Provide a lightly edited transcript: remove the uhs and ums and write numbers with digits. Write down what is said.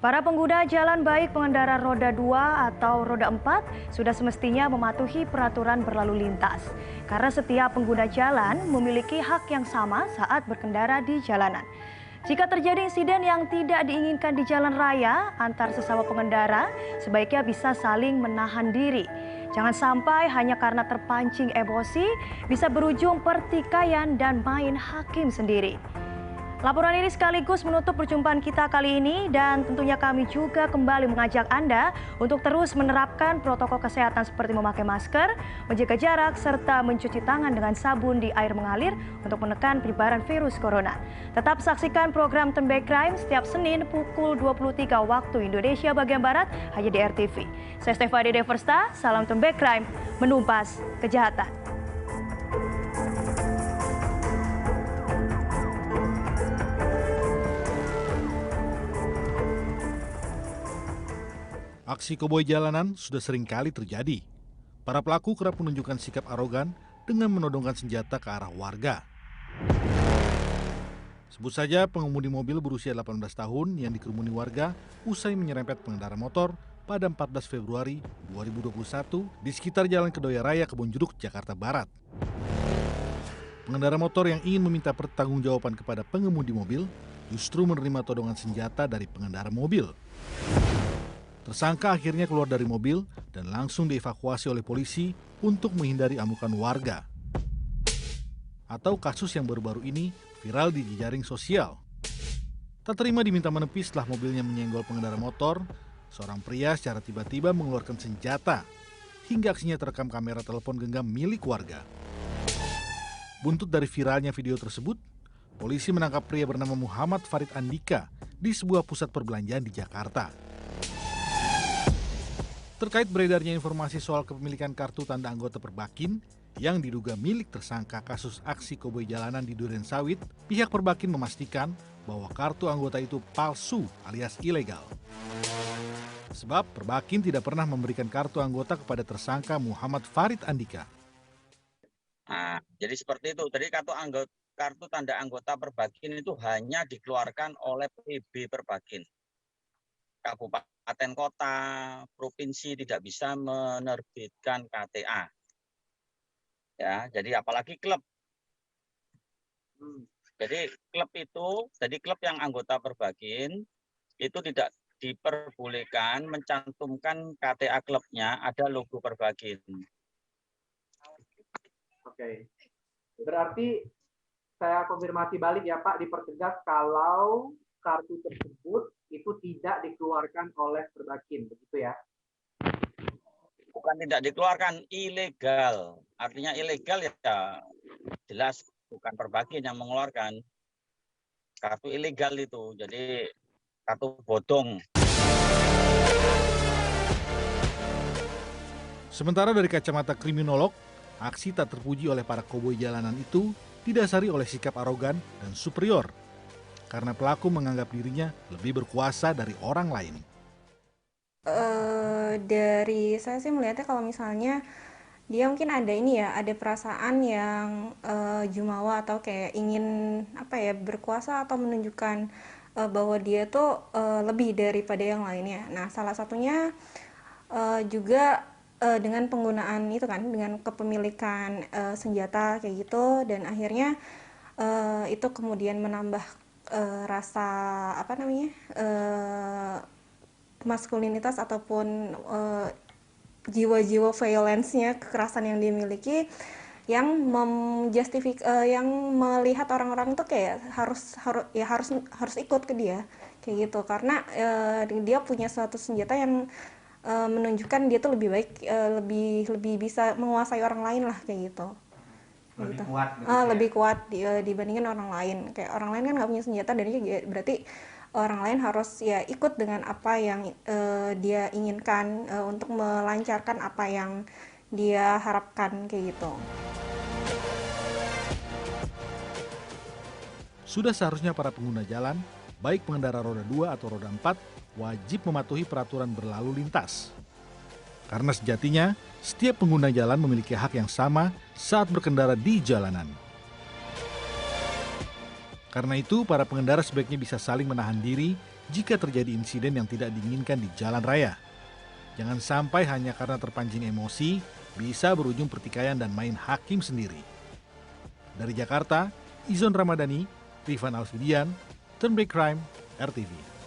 Para pengguna jalan baik pengendara roda 2 atau roda 4 sudah semestinya mematuhi peraturan berlalu lintas. Karena setiap pengguna jalan memiliki hak yang sama saat berkendara di jalanan. Jika terjadi insiden yang tidak diinginkan di jalan raya antar sesama pengendara, sebaiknya bisa saling menahan diri. Jangan sampai hanya karena terpancing emosi bisa berujung pertikaian dan main hakim sendiri. Laporan ini sekaligus menutup perjumpaan kita kali ini dan tentunya kami juga kembali mengajak Anda untuk terus menerapkan protokol kesehatan seperti memakai masker, menjaga jarak, serta mencuci tangan dengan sabun di air mengalir untuk menekan penyebaran virus corona. Tetap saksikan program Turn Back Crime setiap Senin pukul 23 waktu Indonesia bagian Barat hanya di RTV. Saya Stefanie Deversta, salam Turn Back Crime, menumpas kejahatan. Aksi koboi jalanan sudah sering kali terjadi. Para pelaku kerap menunjukkan sikap arogan dengan menodongkan senjata ke arah warga. Sebut saja pengemudi mobil berusia 18 tahun yang dikerumuni warga usai menyerempet pengendara motor pada 14 Februari 2021 di sekitar Jalan Kedoya Raya Kebonjeruk, Jakarta Barat. Pengendara motor yang ingin meminta pertanggungjawaban kepada pengemudi mobil justru menerima todongan senjata dari pengendara mobil. Tersangka akhirnya keluar dari mobil dan langsung dievakuasi oleh polisi untuk menghindari amukan warga. Atau kasus yang baru-baru ini viral di jejaring sosial. Tak terima diminta menepi setelah mobilnya menyenggol pengendara motor, seorang pria secara tiba-tiba mengeluarkan senjata hingga aksinya terekam kamera telepon genggam milik warga. Buntut dari viralnya video tersebut, polisi menangkap pria bernama Muhammad Farid Andika di sebuah pusat perbelanjaan di Jakarta. Terkait beredarnya informasi soal kepemilikan kartu tanda anggota Perbakin yang diduga milik tersangka kasus aksi koboi jalanan di Durensawit, pihak Perbakin memastikan bahwa kartu anggota itu palsu alias ilegal. Sebab Perbakin tidak pernah memberikan kartu anggota kepada tersangka Muhammad Farid Andika. Nah, jadi seperti itu. Jadi kartu tanda anggota Perbakin itu hanya dikeluarkan oleh PB Perbakin. Kabupaten kota, provinsi tidak bisa menerbitkan KTA. Ya, jadi apalagi klub. Jadi klub yang anggota Perbakin itu tidak diperbolehkan mencantumkan KTA klubnya ada logo Perbakin. Oke. Berarti saya konfirmasi balik ya Pak, dipertegas kalau kartu tersebut itu tidak dikeluarkan oleh Perbakin, begitu ya? Bukan tidak dikeluarkan, ilegal. Artinya ilegal ya jelas bukan Perbakin yang mengeluarkan. Kartu ilegal itu, jadi kartu bodong. Sementara dari kacamata kriminolog, aksi tak terpuji oleh para koboi jalanan itu didasari oleh sikap arogan dan superior. Karena pelaku menganggap dirinya lebih berkuasa dari orang lain. Dari saya sih melihatnya kalau misalnya dia mungkin ada ada perasaan yang jumawa atau kayak ingin berkuasa atau menunjukkan bahwa dia tuh lebih daripada yang lainnya. Nah, salah satunya juga dengan penggunaan itu kan, dengan kepemilikan senjata kayak gitu, dan akhirnya itu kemudian menambah rasa maskulinitas ataupun jiwa-jiwa violence-nya, kekerasan yang dimiliki, yang yang melihat orang-orang tuh kayak harus ikut ke dia kayak gitu, karena dia punya suatu senjata yang menunjukkan dia tuh lebih baik, lebih bisa menguasai orang lain lah kayak gitu. Lebih kuat dibandingin orang lain. Kayak orang lain kan nggak punya senjata, dan berarti orang lain harus ya ikut dengan apa yang dia inginkan untuk melancarkan apa yang dia harapkan kayak gitu. Sudah seharusnya para pengguna jalan, baik pengendara roda 2 atau roda 4, wajib mematuhi peraturan berlalu lintas. Karena sejatinya, setiap pengguna jalan memiliki hak yang sama saat berkendara di jalanan. Karena itu, para pengendara sebaiknya bisa saling menahan diri jika terjadi insiden yang tidak diinginkan di jalan raya. Jangan sampai hanya karena terpancing emosi, bisa berujung pertikaian dan main hakim sendiri. Dari Jakarta, Izon Ramadhani, Rifan Alfidian, Turnback Crime, RTV.